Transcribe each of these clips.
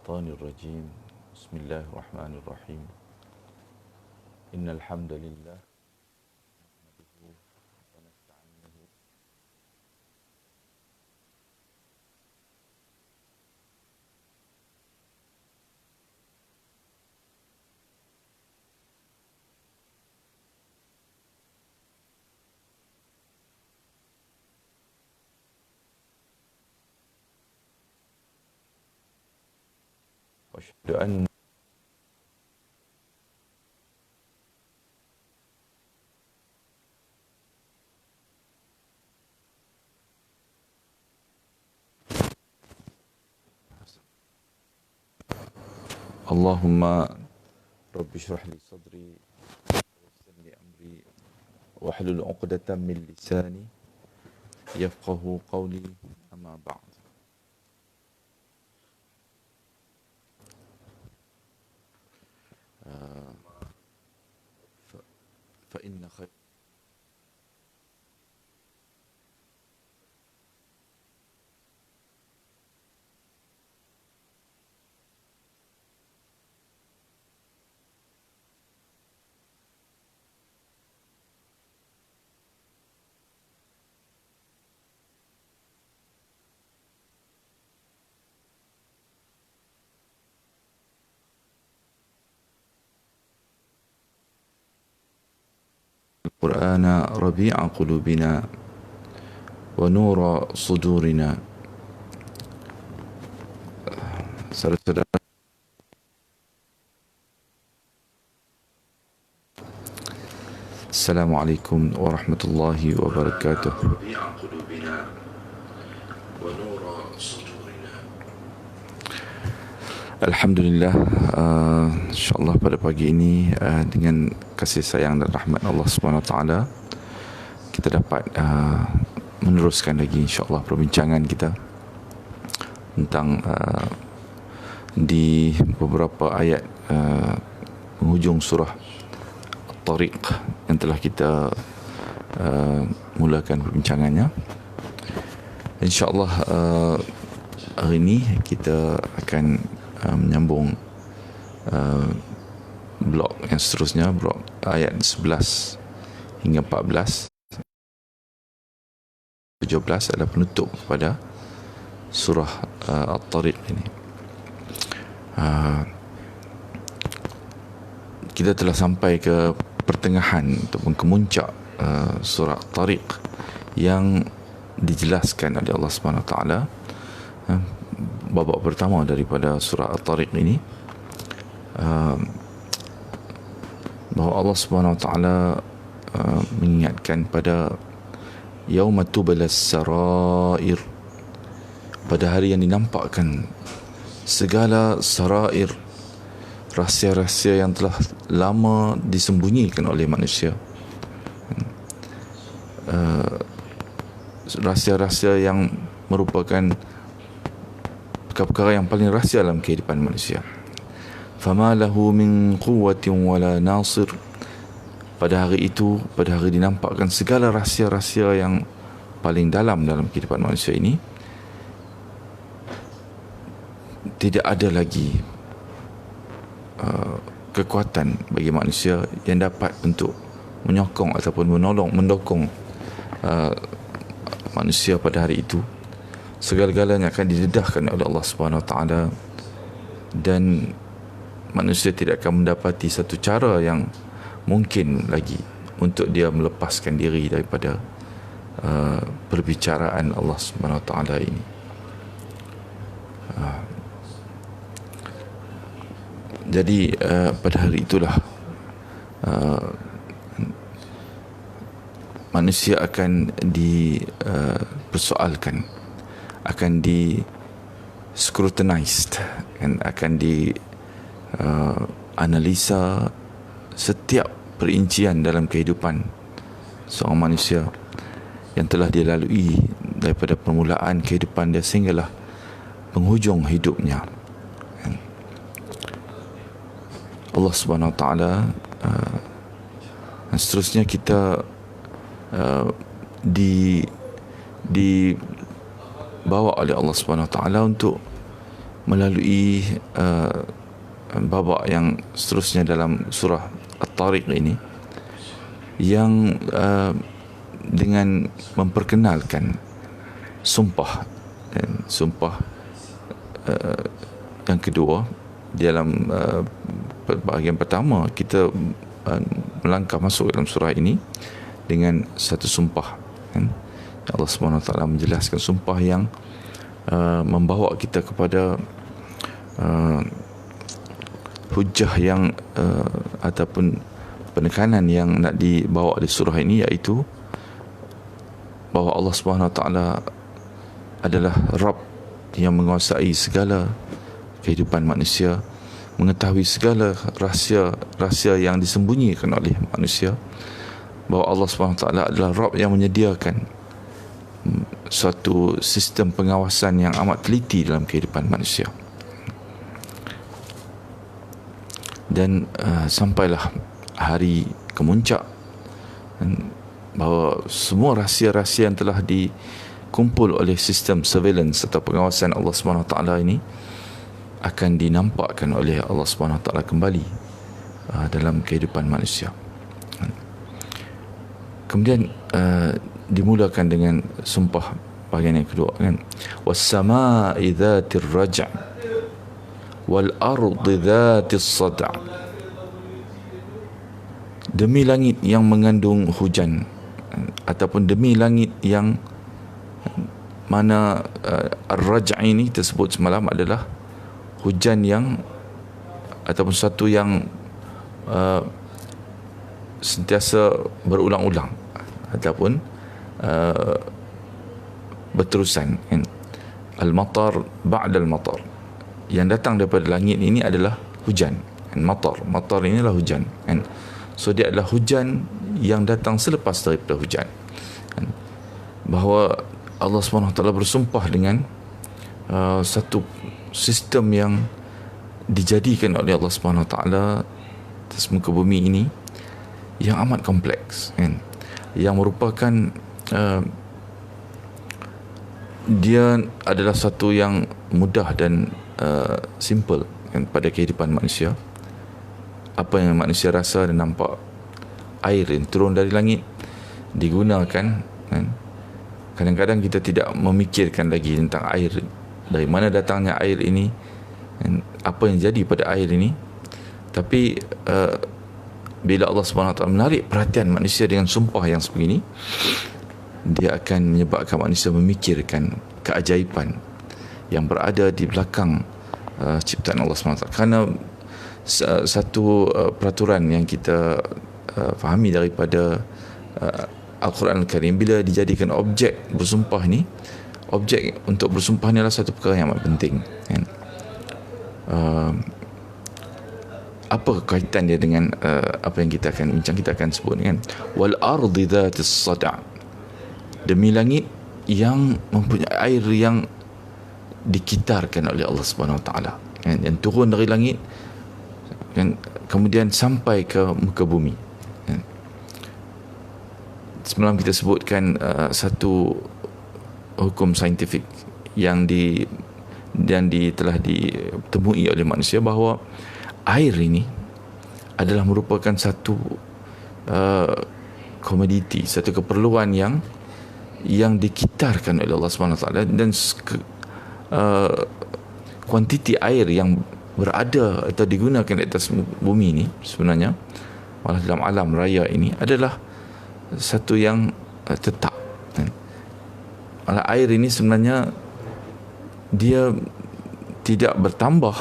الشيطان الرجيم بسم الله الرحمن الرحيم إن الحمد لله وأشهد أن اللهم رب اشرح لي صدري ويسر لي أمري واحلل عقدة من لساني يفقه قولي أما بعد فإن خير القرآن ربيع قلوبنا ونور صدورنا. Saudara-saudara, Assalamualaikum warahmatullahi wabarakatuh. Alhamdulillah, insyaAllah pada pagi ini dengan kasih sayang dan rahmat Allah SWT, kita dapat meneruskan lagi insyaAllah perbincangan kita tentang di beberapa ayat penghujung surah At-Tariq yang telah kita mulakan perbincangannya. InsyaAllah hari ini kita akan menyambung blok yang seterusnya, blok ayat 11 hingga 14. 17 adalah penutup kepada surah At-Tariq ini. Kita telah sampai ke pertengahan ataupun kemuncak surah At-Tariq yang dijelaskan oleh Allah Subhanahu Wa Taala. Babak pertama daripada surah At-Tariq ini, bahawa Allah Subhanahu Wa Taala mengingatkan pada yauma tubalas sarair, pada hari yang dinampakkan segala sarair, rahsia-rahsia yang telah lama disembunyikan oleh manusia, rahsia-rahsia yang merupakan perkara yang paling rahsia dalam kehidupan manusia. Fama lahu min quwwatin wala nasir, pada hari itu, pada hari dinampakkan segala rahsia-rahsia yang paling dalam kehidupan manusia ini, tidak ada lagi kekuatan bagi manusia yang dapat untuk menyokong ataupun mendukung manusia pada hari itu. Segala-galanya akan didedahkan oleh Allah Subhanahu Wa Taala, dan manusia tidak akan mendapati satu cara yang mungkin lagi untuk dia melepaskan diri daripada perbicaraan Allah Subhanahu Wa Taala ini. Jadi pada hari itulah manusia akan dipersoalkan, akan di scrutinized, dan akan di analisa setiap perincian dalam kehidupan seorang manusia yang telah dia lalui daripada permulaan kehidupan dia sehinggalah penghujung hidupnya. Allah Subhanahu Wa Taala, dan seterusnya kita dibawa oleh Allah Subhanahu Wa Taala untuk melalui babak yang seterusnya dalam surah At-Tariq ini, yang dengan memperkenalkan sumpah, dan sumpah yang kedua dalam bahagian pertama kita melangkah masuk dalam surah ini dengan satu sumpah, kan? Allah Subhanahu Wa Taala menjelaskan sumpah yang membawa kita kepada hujah yang ataupun penekanan yang nak dibawa di surah ini, iaitu bahawa Allah Subhanahu Wa Taala adalah Rabb yang menguasai segala kehidupan manusia, mengetahui segala rahsia yang disembunyikan oleh manusia, bahawa Allah Subhanahu Wa Taala adalah Rabb yang menyediakan suatu sistem pengawasan yang amat teliti dalam kehidupan manusia. Dan sampailah hari kemuncak, bahawa semua rahsia-rahsia yang telah dikumpul oleh sistem surveillance atau pengawasan Allah Subhanahu Wa Taala ini akan dinampakkan oleh Allah Subhanahu Wa Taala kembali dalam kehidupan manusia. Kemudian dimulakan dengan sumpah bahagian yang kedua, kan, was-samaa'i dzatir raj' wal ardi dzatis sad', demi langit yang mengandung hujan, ataupun demi langit yang mana ar-raj' ini tersebut semalam adalah hujan yang ataupun satu yang sentiasa berulang-ulang ataupun berterusan, kan? Al-matar ba'da al-matar, yang datang daripada langit ini adalah hujan, kan? Matar ini adalah hujan, kan? So dia adalah hujan yang datang selepas daripada hujan, kan? Bahawa Allah SWT bersumpah dengan satu sistem yang dijadikan oleh Allah SWT atas muka bumi ini yang amat kompleks, kan? Yang merupakan dia adalah satu yang mudah dan simple, kan, pada kehidupan manusia. Apa yang manusia rasa dan nampak, air yang turun dari langit digunakan, kan? Kadang-kadang kita tidak memikirkan lagi tentang air, dari mana datangnya air ini, kan? Apa yang jadi pada air ini. Tapi bila Allah SWT menarik perhatian manusia dengan sumpah yang sebegini, dia akan menyebabkan manusia memikirkan keajaiban yang berada di belakang ciptaan Allah SWT. Kerana satu peraturan yang kita fahami daripada Al-Quran Al-Karim, bila dijadikan objek bersumpah ni, objek untuk bersumpah ni adalah satu perkara yang amat penting, kan? Apa kaitan dia dengan apa yang kita akan bincang? Kita akan sebut, kan, wal ardi dzatis sad', demi langit yang mempunyai air yang dikitarkan oleh Allah Subhanahu Wa Taala, kan, yang turun dari langit, kan, kemudian sampai ke muka bumi, kan. Semalam kita sebutkan satu hukum saintifik yang telah ditemui oleh manusia, bahawa air ini adalah merupakan satu komoditi, satu keperluan yang dikitarkan oleh Allah SWT, dan kuantiti air yang berada atau digunakan di atas bumi ini sebenarnya, malah dalam alam raya ini, adalah satu yang tetap, kan? Malah air ini sebenarnya dia tidak bertambah,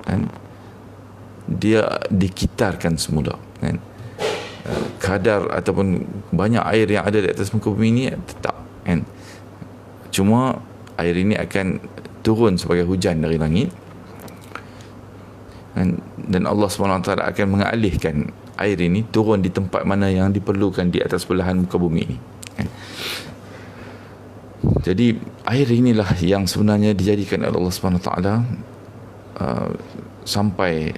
kan? Dia dikitarkan semula, kan? Kadar ataupun banyak air yang ada di atas muka bumi ini tetap, kan? Cuma air ini akan turun sebagai hujan dari langit, dan Allah SWT akan mengalihkan air ini turun di tempat mana yang diperlukan di atas belahan muka bumi ini, kan? Jadi air inilah yang sebenarnya dijadikan oleh Allah SWT sampai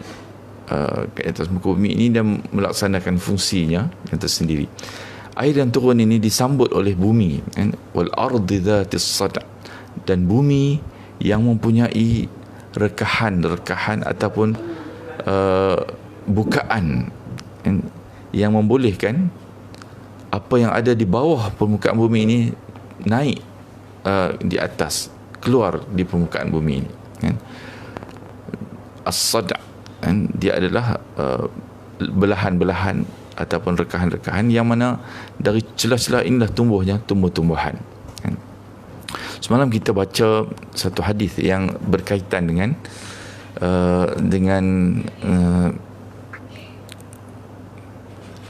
ke atas muka bumi ini dan melaksanakan fungsinya yang tersendiri. Air yang turun ini disambut oleh bumi, kan? Wal ardi dzatis sad', dan bumi yang mempunyai rekahan ataupun bukaan yang membolehkan apa yang ada di bawah permukaan bumi ini naik di atas, keluar di permukaan bumi ini, kan? As-sad' kan? Dia adalah belahan-belahan ataupun rekahan-rekahan yang mana dari celah-celah inilah tumbuhnya tumbuh-tumbuhan, kan? Semalam kita baca satu hadis yang berkaitan dengan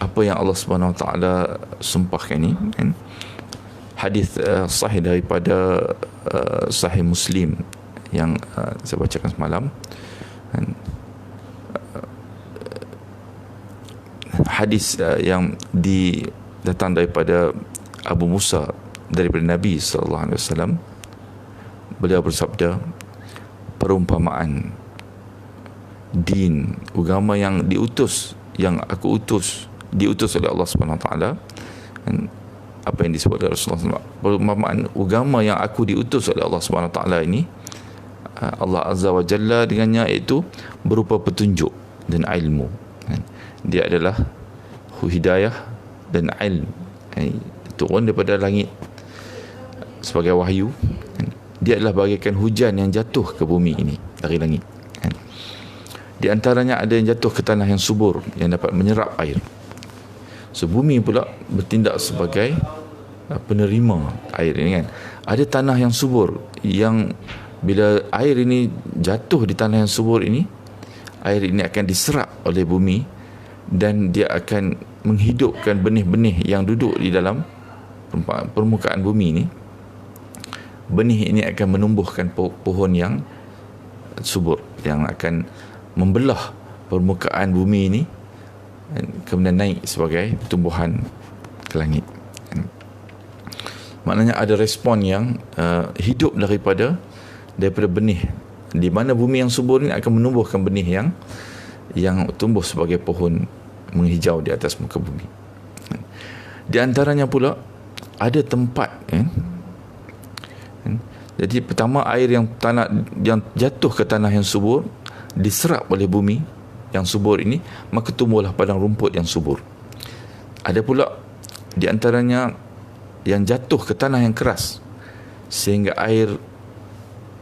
apa yang Allah Subhanahu Wa Taala sumpahkan ini, kan? Hadis sahih daripada Sahih Muslim yang saya bacakan semalam, kan? Hadis yang datang daripada Abu Musa daripada Nabi sallallahu alaihi wasallam. Beliau bersabda, perumpamaan din, agama yang diutus, yang aku diutus oleh Allah Subhanahu Wa Taala, apa yang disebut oleh Rasulullah SAW, perumpamaan agama yang aku diutus oleh Allah Subhanahu Wa Taala ini, Allah Azza wa Jalla dengannya, iaitu berupa petunjuk dan ilmu. Dia adalah hidayah dan ilmu, turun daripada langit sebagai wahyu. Dia adalah bagaikan hujan yang jatuh ke bumi ini dari langit. Di antaranya ada yang jatuh ke tanah yang subur, yang dapat menyerap air. So, bumi pula bertindak sebagai penerima air ini, kan? Ada tanah yang subur, yang bila air ini jatuh di tanah yang subur ini, air ini akan diserap oleh bumi dan dia akan menghidupkan benih-benih yang duduk di dalam permukaan bumi ini. Benih ini akan menumbuhkan pohon yang subur, yang akan membelah permukaan bumi ini dan kemudian naik sebagai tumbuhan ke langit. Maknanya ada respon yang hidup daripada benih. Di mana bumi yang subur ini akan menumbuhkan benih yang tumbuh sebagai pohon menghijau di atas muka bumi. Di antaranya pula ada tempat, jadi pertama, air yang jatuh ke tanah yang subur diserap oleh bumi yang subur ini, maka tumbuhlah padang rumput yang subur. Ada pula di antaranya yang jatuh ke tanah yang keras sehingga air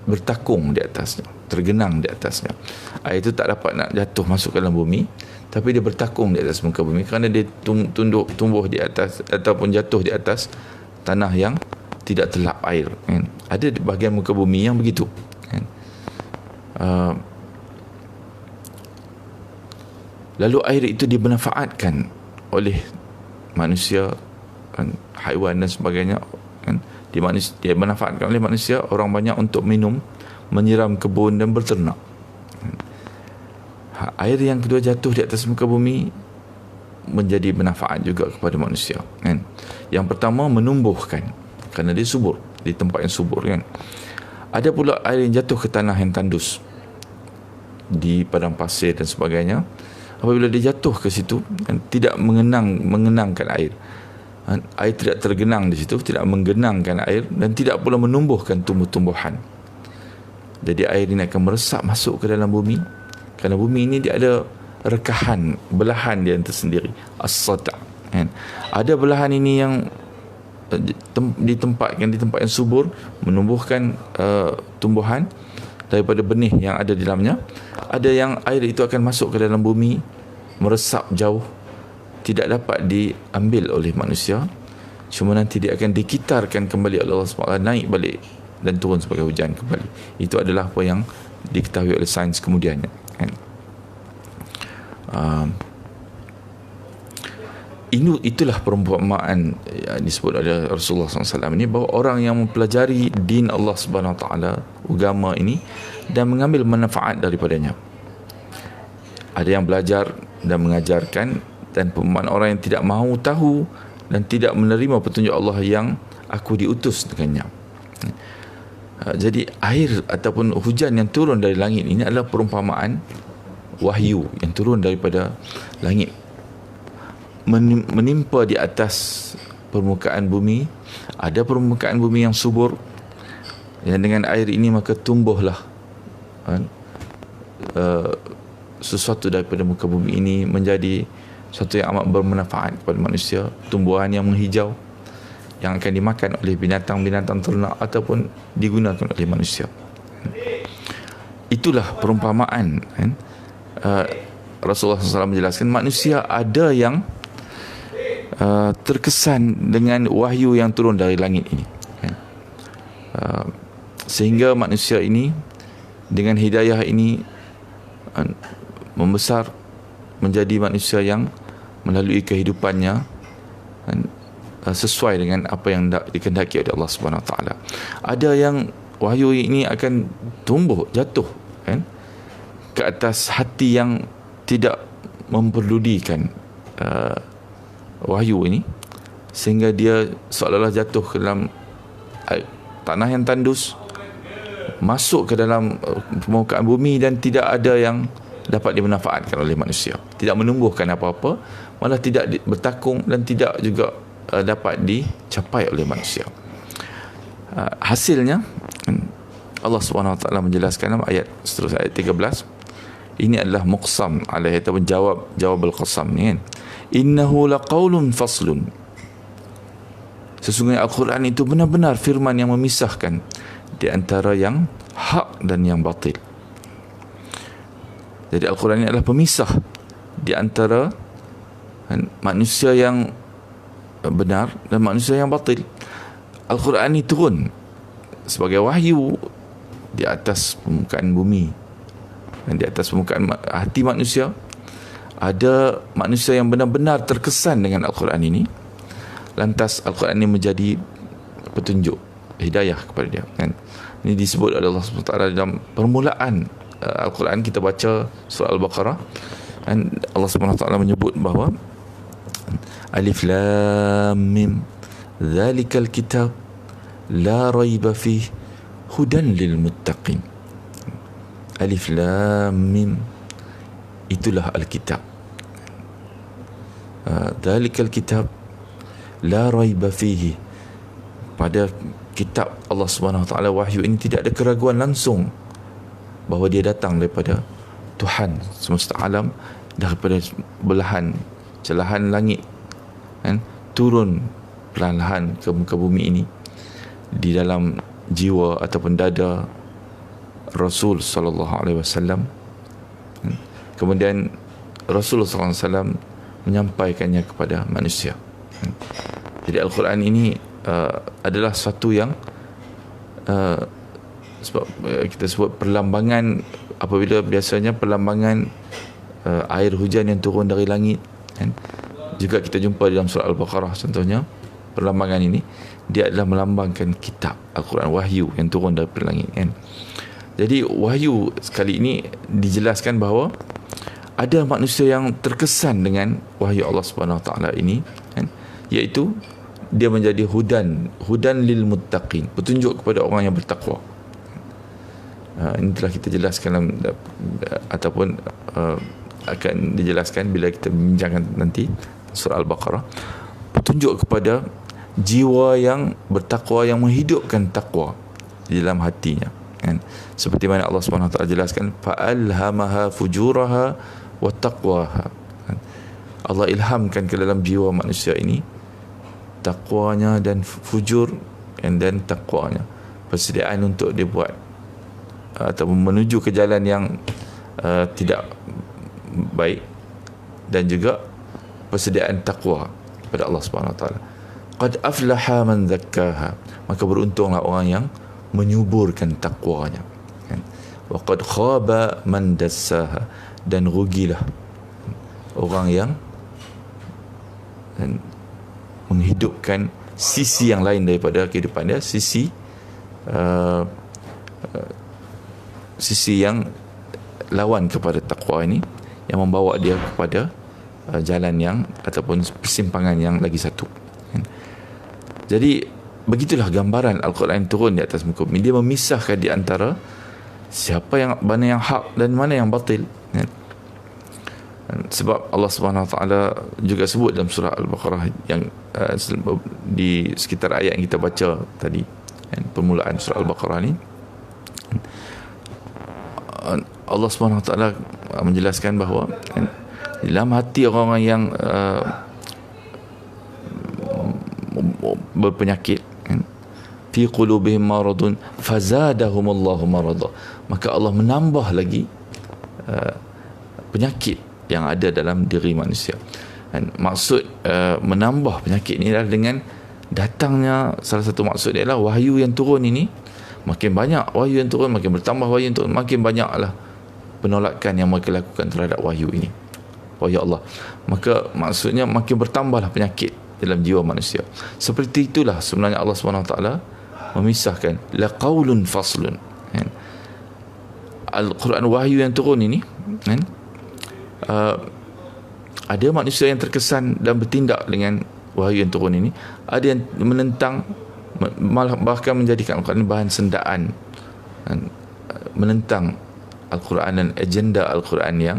bertakung di atasnya, tergenang di atasnya. Air itu tak dapat nak jatuh masuk ke dalam bumi, tapi dia bertakung di atas muka bumi kerana dia tumbuh di atas ataupun jatuh di atas tanah yang tidak terlap air, kan? Ada bahagian muka bumi yang begitu, kan? Lalu air itu dimanfaatkan oleh manusia, kan? Haiwan dan sebagainya, kan? Dia dimanfaatkan oleh manusia, orang banyak untuk minum, menyiram kebun dan berternak. Air yang kedua jatuh di atas muka bumi menjadi bermanfaat juga kepada manusia, kan? Yang pertama menumbuhkan kerana dia subur, di tempat yang subur, kan? Ada pula air yang jatuh ke tanah yang tandus, di padang pasir dan sebagainya. Apabila dia jatuh ke situ, kan, tidak mengenangkan air, air tidak tergenang di situ, tidak menggenangkan air dan tidak pula menumbuhkan tumbuh-tumbuhan. Jadi air ini akan meresap masuk ke dalam bumi, kerana bumi ini dia ada rekahan, belahan dia tersendiri, as-sad', kan? Ada belahan ini yang ditempatkan di tempat yang subur, menumbuhkan tumbuhan daripada benih yang ada di dalamnya. Ada yang air itu akan masuk ke dalam bumi, meresap jauh, tidak dapat diambil oleh manusia, cuma nanti dia akan dikitarkan kembali oleh Allah SWT, naik balik dan turun sebagai hujan kembali. Itu adalah apa yang diketahui oleh sains kemudiannya, kan? Itulah perumpamaan yang disebut oleh Rasulullah SAW ini, bahawa orang yang mempelajari din Allah Subhanahu Wa Taala, agama ini, dan mengambil manfaat daripadanya. Ada yang belajar dan mengajarkan, dan perumpamaan orang yang tidak mahu tahu dan tidak menerima petunjuk Allah yang aku diutus dengannya. Jadi air ataupun hujan yang turun dari langit ini adalah perumpamaan wahyu yang turun daripada langit, menimpa di atas permukaan bumi. Ada permukaan bumi yang subur, yang dengan air ini maka tumbuhlah sesuatu daripada muka bumi ini menjadi sesuatu yang amat bermanfaat kepada manusia, tumbuhan yang menghijau yang akan dimakan oleh binatang-binatang ternak ataupun digunakan oleh manusia. Itulah perumpamaan, Rasulullah SAW menjelaskan manusia ada yang terkesan dengan wahyu yang turun dari langit ini, sehingga manusia ini dengan hidayah ini membesar menjadi manusia yang melalui kehidupannya sesuai dengan apa yang dikehendaki oleh Allah Subhanahu Wa Taala. Ada yang wahyu ini akan tumbuh jatuh ke atas hati yang tidak memperdulikan wahyu ini, sehingga dia seolah-olah jatuh ke dalam tanah yang tandus, masuk ke dalam permukaan bumi dan tidak ada yang dapat dimanfaatkan oleh manusia, tidak menumbuhkan apa-apa, malah tidak bertakung dan tidak juga dapat dicapai oleh manusia. Hasilnya Allah Subhanahu Wa Taala menjelaskan dalam ayat seterusnya, ayat 13. Ini adalah muqsam alaihi, ataupun jawab al-qasam ni kan. Innahu laqaulun faslun. Sesungguhnya Al-Quran itu benar-benar firman yang memisahkan di antara yang hak dan yang batil. Jadi Al-Quran ini adalah pemisah di antara manusia yang benar dan manusia yang batil. Al-Quran ini turun sebagai wahyu di atas permukaan bumi dan di atas permukaan hati manusia. Ada manusia yang benar-benar terkesan dengan Al-Quran ini, lantas Al-Quran ini menjadi petunjuk, hidayah kepada dia kan. Ini disebut oleh Allah SWT dalam permulaan Al-Quran. Kita baca surah Al-Baqarah dan Allah SWT menyebut bahawa Alif Lam Mim Zalikal kitab la raiba fih hudan lil muttaqin. Alif Lam Mim, itulah Alkitab. Zalikal kitab la raiba fihi, pada kitab Allah Subhanahu Wa Taala wahyu ini tidak ada keraguan langsung bahawa dia datang daripada Tuhan semesta alam, daripada belahan celahan langit kan, turun perlahan-lahan ke muka bumi ini di dalam jiwa ataupun dada Rasul sallallahu alaihi wasallam. Kemudian Rasulullah sallallahu alaihi wasallam menyampaikannya kepada manusia. Jadi Al-Quran ini adalah satu yang sebab kita sebut perlambangan, apabila biasanya perlambangan air hujan yang turun dari langit kan? Juga kita jumpa dalam surah Al-Baqarah contohnya, perlambangan ini dia adalah melambangkan kitab Al-Quran, wahyu yang turun dari langit kan? Jadi wahyu sekali ini dijelaskan bahawa ada manusia yang terkesan dengan wahyu Allah Subhanahu Wa Taala ini kan? Iaitu dia menjadi hudan lil muttaqin, petunjuk kepada orang yang bertakwa. Ini telah kita jelaskan dalam, ataupun akan dijelaskan bila kita membincangkan nanti surah Al-Baqarah. Petunjuk kepada jiwa yang bertakwa, yang menghidupkan takwa di dalam hatinya kan? Seperti mana Allah Subhanahu Wa Taala jelaskan, fa'alhamaha fujuraha wa taqwaha. Allah ilhamkan ke dalam jiwa manusia ini takwanya dan fujur, dan takwanya, persediaan untuk dia buat atau menuju ke jalan yang tidak baik, dan juga persediaan takwa kepada Allah Subhanahu Wa Taala. Qad aflaha man zakkaha, maka beruntunglah orang yang menyuburkan takwanya kan? Wa qad khaba man dassaha, dan rugilah orang yang menghidupkan sisi yang lain daripada kehidupan dia, sisi yang lawan kepada takwa ini, yang membawa dia kepada jalan yang ataupun persimpangan yang lagi satu kan? Jadi begitulah gambaran Al-Quran turun di atas muka bumi. Dia memisahkan di antara mana yang hak dan mana yang batil kan? Sebab Allah Subhanahu Wa Taala juga sebut dalam surah Al-Baqarah yang di sekitar ayat yang kita baca tadi kan? Permulaan surah Al-Baqarah ni, Allah SWT menjelaskan bahawa dalam hati orang-orang yang berpenyakit, fi qulubihim maradun fazadahumullahu marada, maka Allah menambah lagi penyakit yang ada dalam diri manusia. Dan maksud menambah penyakit ini adalah dengan datangnya, salah satu maksud dia adalah wahyu yang turun ini. Makin banyak wahyu yang turun, makin bertambah wahyu yang turun, makin banyaklah penolakan yang mereka lakukan terhadap wahyu ini, wahyu Allah. Maka maksudnya makin bertambahlah penyakit dalam jiwa manusia. Seperti itulah sebenarnya Allah SWT memisahkan laqaulun faslun, kan? Al-Quran wahyu yang turun ini, kan? Ada manusia yang terkesan dan bertindak dengan wahyu yang turun ini, ada yang menentang, malah bahkan menjadikan Al-Quran bahan sendaan, kan? Menentang Al-Quran dan agenda Al-Quran yang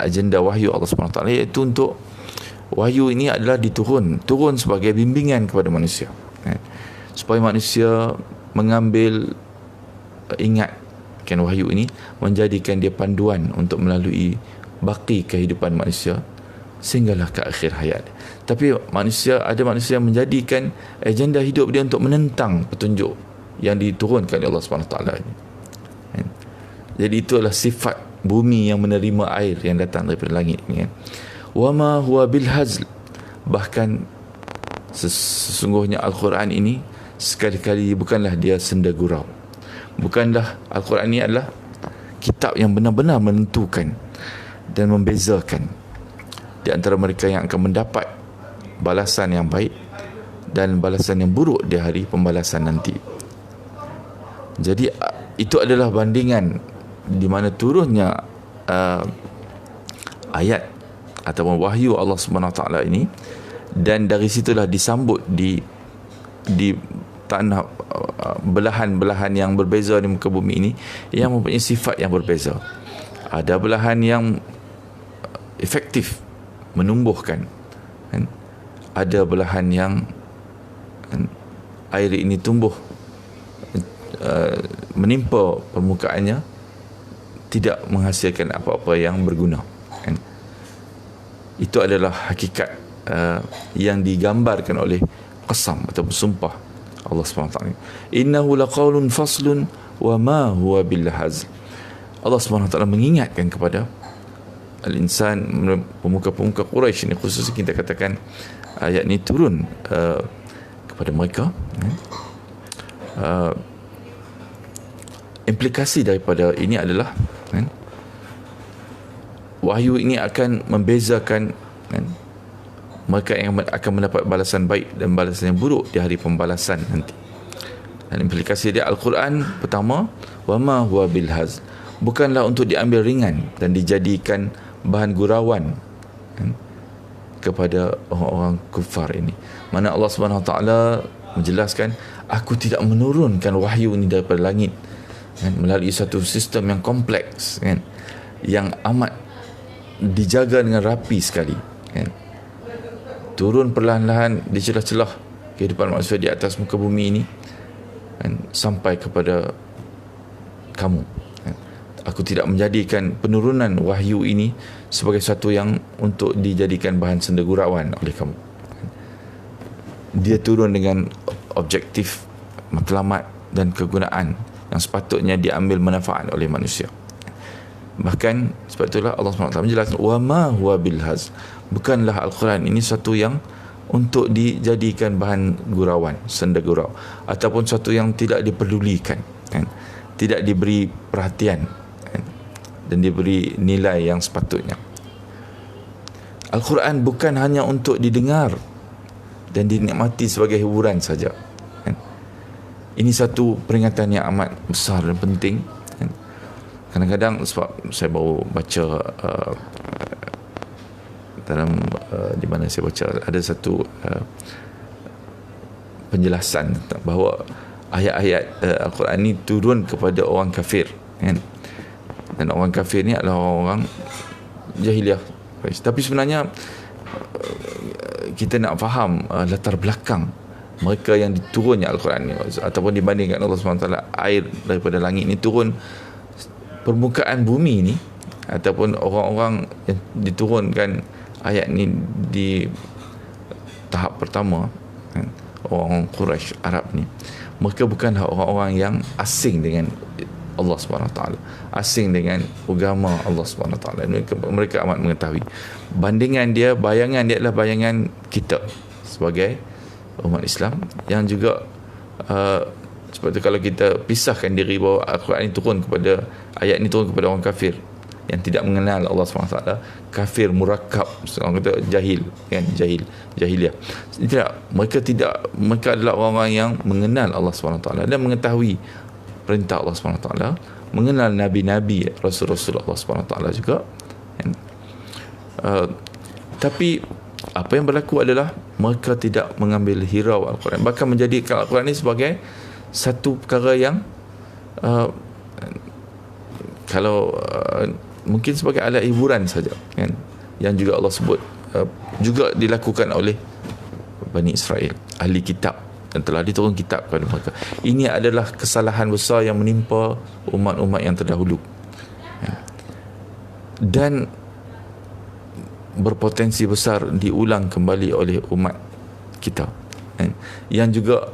agenda wahyu Allah SWT, iaitu untuk wahyu ini adalah turun sebagai bimbingan kepada manusia, kan? Supaya manusia mengambil, ingatkan wahyu ini, menjadikan dia panduan untuk melalui baki kehidupan manusia sehinggalah ke akhir hayat. Tapi ada manusia yang menjadikan agenda hidup dia untuk menentang petunjuk yang diturunkan oleh Allah SWT ini. Jadi itulah sifat bumi yang menerima air yang datang daripada langit ini, kan? Wa ma huwa bil hazl, bahkan sesungguhnya Al-Quran ini sekali-kali bukanlah dia senda gurau. Bukanlah Al-Quran ini adalah kitab yang benar-benar menentukan dan membezakan di antara mereka yang akan mendapat balasan yang baik dan balasan yang buruk di hari pembalasan nanti. Jadi itu adalah bandingan di mana turunnya ayat ataupun wahyu Allah SWT ini, dan dari situlah disambut di tanah belahan-belahan yang berbeza di muka bumi ini yang mempunyai sifat yang berbeza. Ada belahan yang efektif menumbuhkan, kan? Ada belahan yang, kan, air ini tumbuh menimpa permukaannya, tidak menghasilkan apa-apa yang berguna, kan? Itu adalah hakikat yang digambarkan oleh qasam atau bersumpah Allah SWT. Innahu laqaulun faslun wa ma huwa bil hazl. Allah SWT mengingatkan kepada al-insan, pemuka-pemuka Quraisy ini, khususnya kita katakan ayat ini turun kepada mereka, implikasi daripada ini adalah, kan, wahyu ini akan membezakan, kan, mereka yang akan mendapat balasan baik dan balasan yang buruk di hari pembalasan nanti. Dan implikasi dia, Al-Quran pertama, wa ma huwa bil hazl, bukanlah untuk diambil ringan dan dijadikan bahan gurauan, kan, kepada orang-orang kufar ini. Mana Allah SWT menjelaskan, aku tidak menurunkan wahyu ini daripada langit, kan, melalui satu sistem yang kompleks, kan, yang amat dijaga dengan rapi sekali, kan. Turun perlahan-lahan di celah-celah kehidupan manusia di atas muka bumi ini, kan, sampai kepada kamu, kan. Aku tidak menjadikan penurunan wahyu ini sebagai satu yang untuk dijadikan bahan sendagurauan oleh kamu, kan. Dia turun dengan objektif matlamat dan kegunaan yang sepatutnya diambil manfaat oleh manusia. Bahkan sebab itulah Allah SWT menjelaskan, wa ma huwa bil hazl, bukanlah Al-Quran ini satu yang untuk dijadikan bahan gurauan, senda gurau, ataupun satu yang tidak diperdulikan, kan, tidak diberi perhatian, kan, dan diberi nilai yang sepatutnya. Al-Quran bukan hanya untuk didengar dan dinikmati sebagai hiburan saja, kan. Ini satu peringatan yang amat besar dan penting, kan. Kadang-kadang sebab saya baru baca dalam di mana saya baca ada satu penjelasan bahawa ayat-ayat Al-Quran ini turun kepada orang kafir, kan? Dan orang kafir ni adalah orang jahiliah. Tapi sebenarnya kita nak faham latar belakang mereka yang diturunnya Al-Quran ni, ataupun dibandingkan Allah SWT, air daripada langit ni turun permukaan bumi ni ataupun orang-orang yang diturunkan ayat ni di tahap pertama, kan, orang Quraisy Arab ni, mereka bukanlah orang-orang yang asing dengan Allah SWT, asing dengan agama Allah SWT. Mereka amat mengetahui. Bandingan dia, bayangan dia adalah bayangan kita sebagai umat Islam yang juga seperti kalau kita pisahkan diri bahawa Al-Quran ini turun kepada, ayat ini turun kepada orang kafir yang tidak mengenal Allah SWT, kafir murakkab, orang kata jahil, kan, jahiliah. Tidak, mereka adalah orang-orang yang mengenal Allah SWT dan mengetahui perintah Allah SWT, mengenal nabi-nabi, rasul-rasul Allah SWT juga, kan. Tapi apa yang berlaku adalah mereka tidak mengambil hirau Al-Quran, bahkan menjadikan Al-Quran ini sebagai satu perkara yang mungkin sebagai alat hiburan saja, kan, yang juga Allah sebut juga dilakukan oleh Bani Israel, ahli kitab, dan telah diturun kitab kepada mereka. Ini adalah kesalahan besar yang menimpa umat-umat yang terdahulu, dan berpotensi besar diulang kembali oleh umat kita, yang juga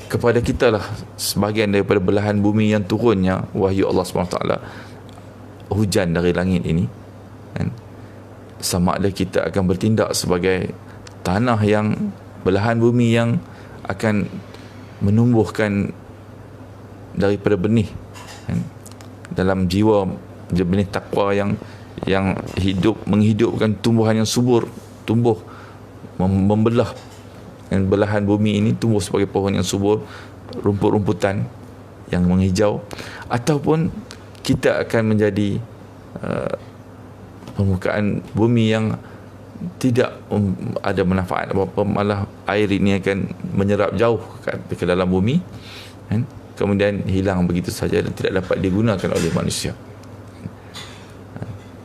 kepada kita lah sebahagian daripada belahan bumi yang turunnya wahyu Allah SWT, hujan dari langit ini, kan, sama ada kita akan bertindak sebagai tanah yang, belahan bumi yang akan menumbuhkan daripada benih, kan, dalam jiwa benih takwa yang menghidupkan tumbuhan yang subur, tumbuh membelah, dan belahan bumi ini tumbuh sebagai pohon yang subur, rumput-rumputan yang menghijau, ataupun kita akan menjadi permukaan bumi yang tidak ada manfaat apa-apa, malah air ini akan menyerap jauh ke dalam bumi, kan? Kemudian hilang begitu saja dan tidak dapat digunakan oleh manusia.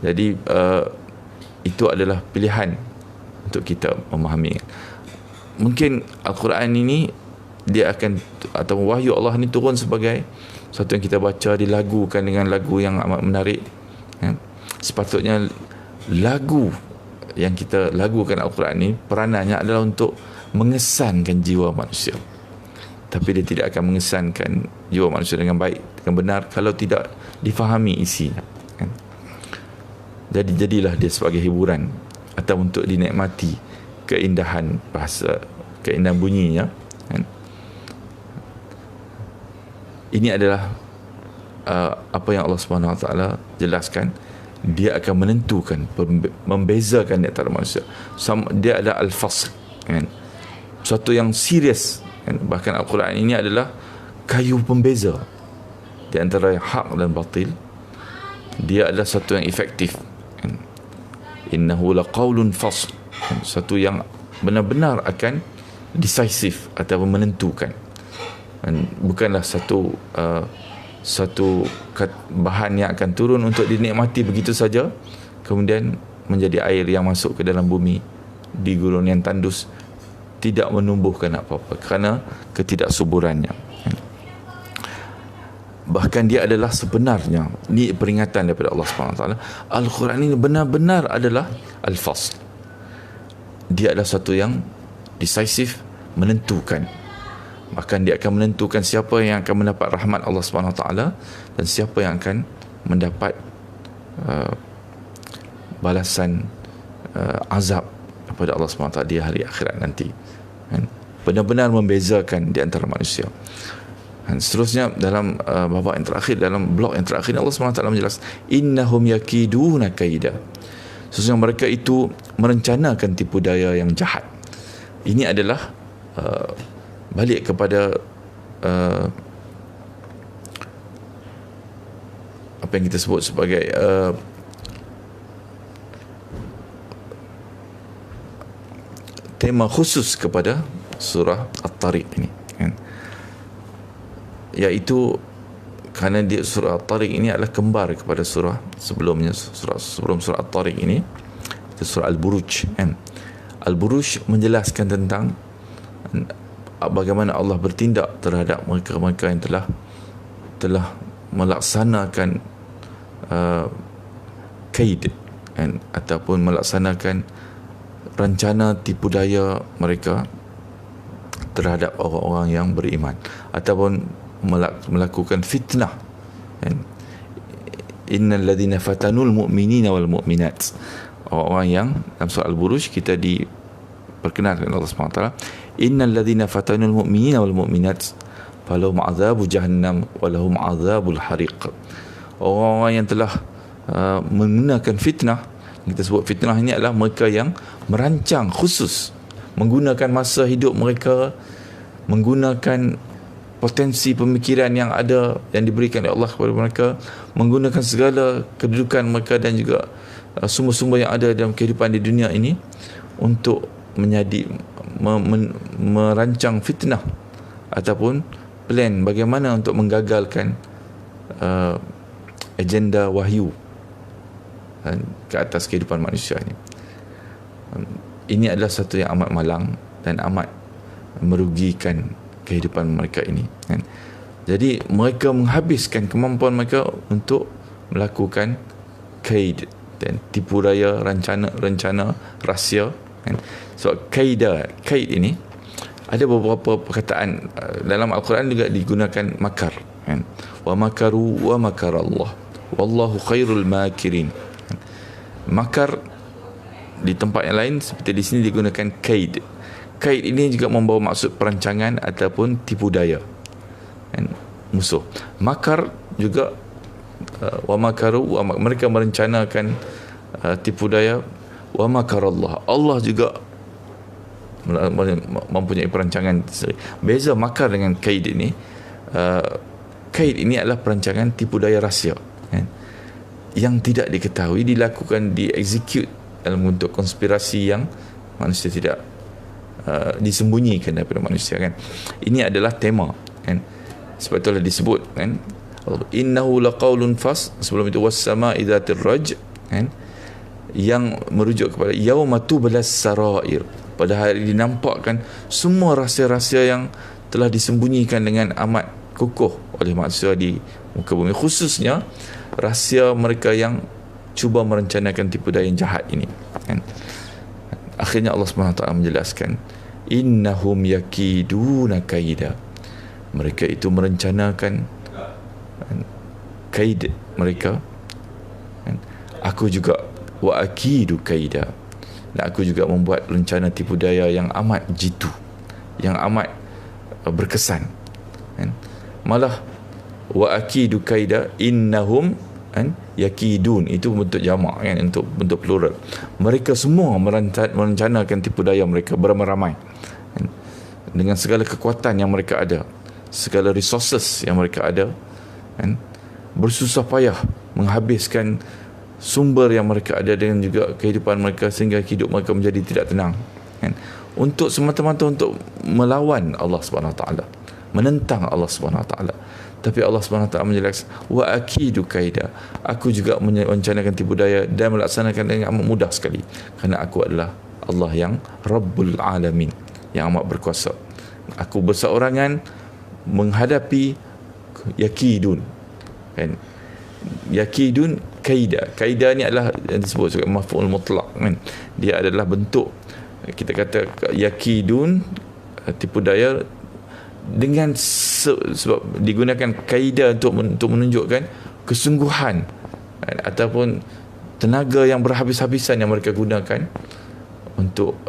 Jadi itu adalah pilihan untuk kita memahami. Mungkin Al-Quran ini dia akan, atau wahyu Allah ini turun sebagai satu yang kita baca, dilagukan dengan lagu yang amat menarik, kan? Sepatutnya lagu yang kita lagukan Al-Quran ini peranannya adalah untuk mengesankan jiwa manusia, tapi dia tidak akan mengesankan jiwa manusia dengan baik, dengan benar, kalau tidak difahami isinya, kan? Jadilah dia sebagai hiburan atau untuk dinikmati keindahan bahasa, keindahan bunyinya, kan? Ini adalah apa yang Allah SWT jelaskan. Dia akan menentukan, membezakan di antara manusia. Dia ada al-fasl, kan? Suatu yang serius, kan? Bahkan Al-Quran ini adalah kayu pembeza di antara hak dan batil. Dia adalah satu yang efektif, kan? Innahu laqaulun fasl, kan? Satu yang benar-benar akan decisive atau menentukan, kan? Bukanlah satu bahan yang akan turun untuk dinikmati begitu saja, kemudian menjadi air yang masuk ke dalam bumi di gurun yang tandus, tidak menumbuhkan apa-apa kerana ketidaksuburannya. Bahkan dia adalah sebenarnya, ini peringatan daripada Allah SWT, Al-Quran ini benar-benar adalah al-fasl. Dia adalah satu yang decisive, menentukan. Bahkan dia akan menentukan siapa yang akan mendapat rahmat Allah SWT dan siapa yang akan mendapat balasan azab daripada Allah SWT di hari akhirat nanti, kan? Benar-benar membezakan di antara manusia. Dan seterusnya dalam babak yang terakhir, dalam blok yang terakhir, Allah SWT menjelaskan innahum yakiduna kaida, sesungguhnya mereka itu merencanakan tipu daya yang jahat. Ini adalah balik kepada apa yang kita sebut sebagai tema khusus kepada surah At-Tariq ini, kan? Iaitu kerana dia, surah At-Tariq ini adalah kembar kepada surah sebelumnya, sebelum surah At-Tariq ini, itu surah Al-Buruj, kan? Al-Buruj menjelaskan tentang bagaimana Allah bertindak terhadap mereka-mereka yang telah melaksanakan kaid kan, ataupun melaksanakan rencana tipu daya mereka terhadap orang-orang yang beriman, ataupun melakukan fitnah kan. Innal ladzina fatanul mu'minina wal mu'minat, orang-orang yang dalam surah Al-Buruj kita diperkenalkan Allah SWT, innal ladzina fatanul mu'minina wal mu'minat falahum azabu jahannam walahum azabul hariq. Orang-orang yang telah menggunakan fitnah, kita sebut fitnah ini adalah mereka yang merancang khusus, menggunakan masa hidup mereka, menggunakan potensi pemikiran yang ada, yang diberikan oleh Allah kepada mereka, menggunakan segala kedudukan mereka dan juga sumber-sumber yang ada dalam kehidupan di dunia ini untuk merancang fitnah ataupun plan bagaimana untuk menggagalkan agenda wahyu ke atas kehidupan manusia ini. Ini adalah satu yang amat malang dan amat merugikan kehidupan mereka ini kan. Jadi mereka menghabiskan kemampuan mereka untuk melakukan kaid dan tipu daya, rencana rahsia kan. So kaid ini ada beberapa perkataan dalam Al-Quran juga digunakan makar kan. Wa makaru wa makarallah wallahu khairul makirin. Makar di tempat yang lain seperti di sini digunakan kaid. Kaid ini juga membawa maksud perancangan ataupun tipu daya kan, musuh. Makar juga wa makaru, mereka merencanakan tipu daya. Wa makarallah, Allah juga mempunyai perancangan. Beza makar dengan kaid ini, kaid ini adalah perancangan tipu daya rahsia kan, yang tidak diketahui, dilakukan, dieksekut dalam bentuk konspirasi yang manusia tidak disembunyikan daripada manusia kan. Ini adalah tema kan, sebab itulah disebut kan, innahu laqaulun fas, sebelum itu was-sama'i dzatir raj kan, yang merujuk kepada yauma tublas sarair, pada hari dinampakkan semua rahsia-rahsia yang telah disembunyikan dengan amat kukuh oleh manusia di muka bumi, khususnya rahsia mereka yang cuba merencanakan tipu daya yang jahat ini kan. Akhirnya Allah SWT menjelaskan, innahum yakiduna kaida, mereka itu merencanakan kaid mereka kan. Aku juga wa akidu kaida, dan aku juga membuat rencana tipu daya yang amat jitu, yang amat berkesan kan. Malah wa akidu kaida innahum kan, yakidun itu bentuk jamak kan, untuk bentuk plural. Mereka semua merencanakan tipu daya mereka beramai-ramai kan, dengan segala kekuatan yang mereka ada, segala resources yang mereka ada kan, bersusah payah menghabiskan sumber yang mereka ada dengan juga kehidupan mereka, sehingga hidup mereka menjadi tidak tenang kan, untuk semata-mata untuk melawan Allah SWT, menentang Allah SWT. Tapi Allah SWT menjelaskan, wa akidu kaida, aku juga merencanakan tipu daya dan melaksanakan dengan amat mudah sekali, kerana aku adalah Allah yang Rabbul Alamin, yang amat berkuasa. Aku berseorangan menghadapi yakidun kan. Yakidun kaida, kaida ni adalah yang disebut sebagai maf'ul mutlaq kan. Dia adalah bentuk, kita kata yakidun tipu daya, dengan sebab digunakan kaida untuk menunjukkan kesungguhan ataupun tenaga yang berhabis-habisan yang mereka gunakan untuk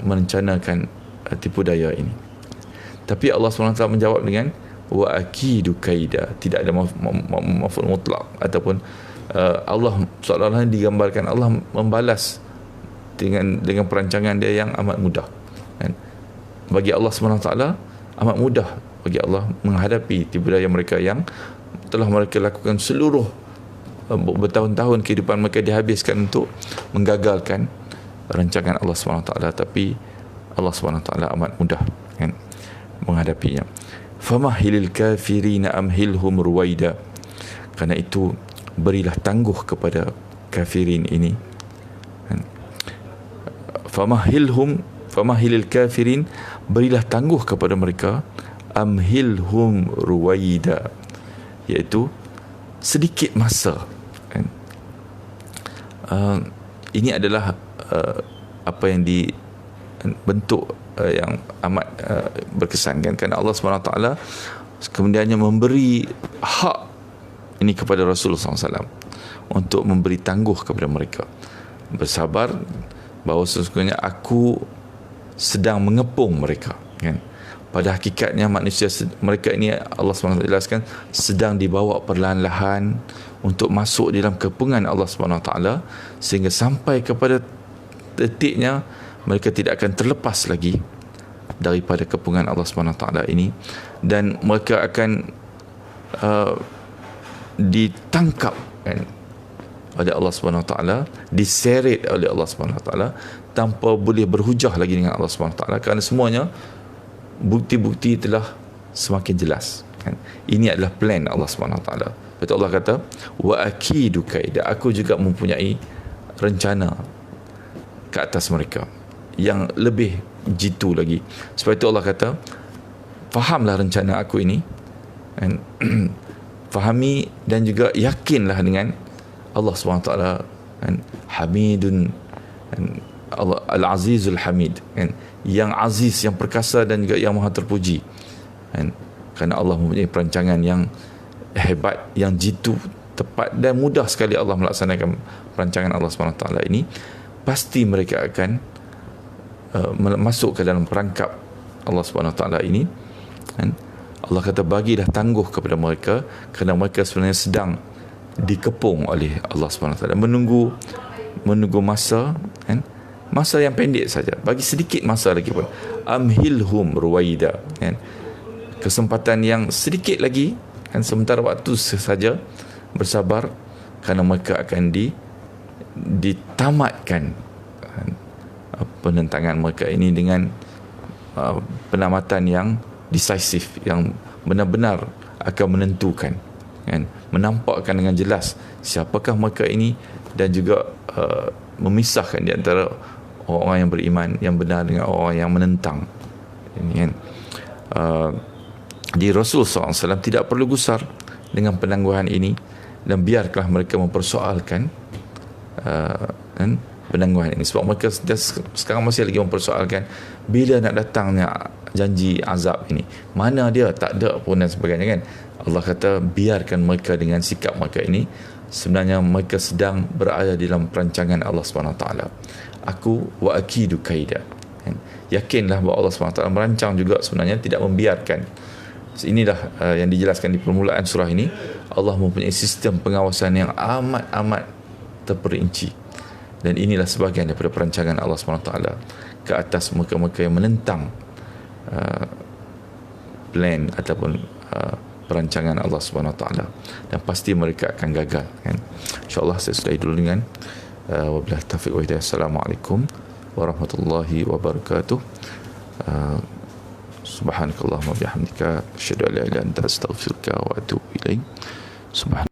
merencanakan tipu daya ini. Tapi Allah SWT menjawab dengan wa akidu kaida, tidak ada maf'ul mutlaq ataupun Allah seolah-olah digambarkan Allah membalas dengan perancangan dia yang amat mudah kan. Bagi Allah SWT amat mudah bagi Allah menghadapi tipu daya mereka yang telah mereka lakukan seluruh bertahun-tahun kehidupan mereka dihabiskan untuk menggagalkan rancangan Allah SWT. Tapi Allah SWT amat mudah kan menghadapinya. Famahilil kafirina amhilhum ruwaida, kerana itu berilah tangguh kepada kafirin ini kan. Famahilil kafirin, berilah tangguh kepada mereka, amhilhum ruwaida, iaitu sedikit masa kan. Ini adalah apa yang dibentuk yang amat berkesan kan, kerana Allah SWT kemudiannya memberi hak ini kepada Rasulullah SAW untuk memberi tangguh kepada mereka, bersabar bahawa sesungguhnya aku sedang mengepung mereka kan. Pada hakikatnya manusia mereka ini, Allah SWT jelaskan, sedang dibawa perlahan-lahan untuk masuk dalam kepungan Allah SWT, sehingga sampai kepada detiknya mereka tidak akan terlepas lagi daripada kepungan Allah SWT ini, dan mereka akan ditangkap kan, oleh Allah SWT, diseret oleh Allah SWT tanpa boleh berhujah lagi dengan Allah SWT, kerana semuanya bukti-bukti telah semakin jelas kan. Ini adalah plan Allah SWT. Betul, Allah kata wa akidu kaida, aku juga mempunyai rencana ke atas mereka yang lebih jitu lagi. Sebab itu Allah kata, fahamlah rencana aku ini kan. Fahami dan juga yakinlah dengan Allah SWT kan. Hamidun kan, Allah Al-Azizul Hamid kan, yang aziz, yang perkasa dan juga yang maha terpuji kan. Kerana Allah mempunyai perancangan yang hebat, yang jitu, tepat dan mudah sekali Allah melaksanakan perancangan Allah SWT ini. Pasti mereka akan masuk ke dalam perangkap Allah SWT ini kan. Allah kata bagilah tangguh kepada mereka, kerana mereka sebenarnya sedang dikepung oleh Allah SWT, menunggu masa kan, masa yang pendek saja, bagi sedikit masa lagi pun, amhilhum ruwaida kan, kesempatan yang sedikit lagi kan, sementara waktu saja, bersabar, kerana mereka akan ditamatkan kan, penentangan mereka ini dengan penamatan yang decisive, yang benar-benar akan menentukan kan, menampakkan dengan jelas siapakah mereka ini, dan juga memisahkan di antara orang-orang yang beriman yang benar dengan orang yang menentang ini kan. Di Rasulullah SAW tidak perlu gusar dengan penangguhan ini, dan biarlah mereka mempersoalkan kan, penangguhan ini, sebab mereka sekarang masih lagi mempersoalkan bila nak datangnya janji azab ini, mana dia, tak ada pun dan sebagainya kan. Allah kata biarkan mereka dengan sikap mereka ini, sebenarnya mereka sedang berada dalam perancangan Allah SWT. Aku wa akidu kaida kan? Yakinlah bahawa Allah SWT merancang juga sebenarnya, tidak membiarkan. Inilah yang dijelaskan di permulaan surah ini. Allah mempunyai sistem pengawasan yang amat-amat terperinci, dan inilah sebahagian daripada perancangan Allah SWT ke atas mereka-mereka yang menentang plan ataupun perancangan Allah SWT, dan pasti mereka akan gagal kan. InsyaAllah saya sudahi dulu dengan wabillahi taufiq wa hidayah. Assalamualaikum warahmatullahi wabarakatuh. Subhanakallahumma bihamdika asyhadu an la ilaha illa anta astaghfiruka wa atubu ilaik. Subhan